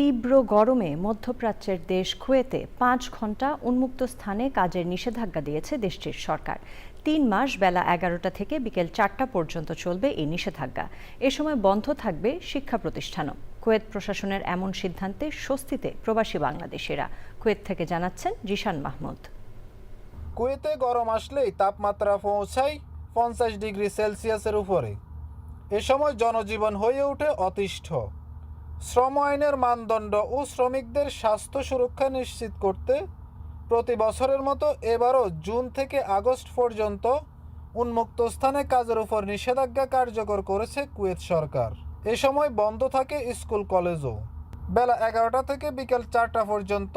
তীব্র গরমে মধ্যপ্রাচ্যের দেশ কুয়েতে ৫ ঘন্টা উন্মুক্ত স্থানে কাজের নিষেধাজ্ঞা দিয়েছে দেশটির সরকার। ৩ মাস বেলা ১১টা থেকে বিকেল ৪টা পর্যন্ত চলবে এই নিষেধাজ্ঞা। এ সময় বন্ধ থাকবে শিক্ষা প্রতিষ্ঠানও। কুয়েত প্রশাসনের এমন সিদ্ধান্তে স্বস্তিতে প্রবাসী বাংলাদেশিরা। কুয়েত থেকে জানাচ্ছেন জিশান মাহমুদ। কুয়েতে গরম আসলেই তাপমাত্রা পৌঁছায় ৫০ ডিগ্রি সেলসিয়াসের উপরে। এ সময় জনজীবন হয়ে ওঠে অতিষ্ঠ। শ্রম আইনের মানদণ্ড ও শ্রমিকদের স্বাস্থ্য সুরক্ষা নিশ্চিত করতে প্রতি বছরের মতো এবারও জুন থেকে আগস্ট পর্যন্ত উন্মুক্ত স্থানে কাজের উপর নিষেধাজ্ঞা কার্যকর করেছে কুয়েত সরকার। এ সময় বন্ধ থাকে স্কুল কলেজও। বেলা ১১টা থেকে বিকেল ৪টা পর্যন্ত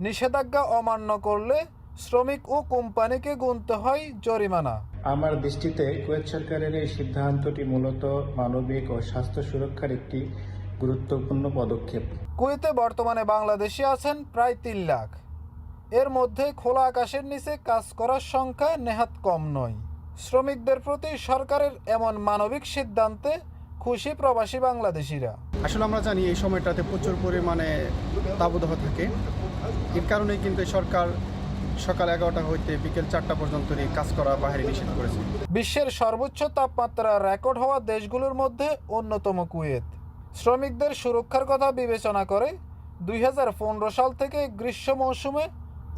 নিষেধাজ্ঞা অমান্য করলে শ্রমিক ও কোম্পানিকে গুনতে হয় জরিমানা। আমার দৃষ্টিতে কুয়েত সরকারের এই সিদ্ধান্তটি মূলত মানবিক ও স্বাস্থ্য সুরক্ষার একটি গুরুত্বপূর্ণ পদক্ষেপ। কুয়েতে বর্তমানে বাংলাদেশি আছেন প্রায় ৩ লাখ। এর মধ্যে খোলা আকাশের নিচে কাজ করার সংখ্যা নেহাত কম নয়। শ্রমিকদের প্রতি সরকারের এমন মানবিক সিদ্ধান্তে খুশি প্রবাসী বাংলাদেশিরা। আসলে আমরা জানি এই সময়টাতে প্রচুর পরিমাণে তাপদাহ থাকে। এর কারণে কিন্তু সরকার সকাল ১১টা হইতে বিকেল ৪টা পর্যন্ত কাজ করা বাইরে নিষেধ করেছে। বিশ্বের সর্বোচ্চ তাপমাত্রা রেকর্ড হওয়া দেশগুলোর মধ্যে অন্যতম কুয়েত। শ্রমিকদের সুরক্ষার কথা বিবেচনা করে ২০১৫ সাল থেকে গ্রীষ্ম মৌসুমে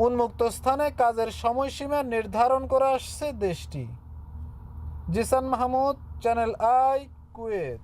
উন্মুক্ত স্থানে কাজের সময়সীমা নির্ধারণ করে আসছে দেশটি। Jisan Mahmud, channel I, Kuwait.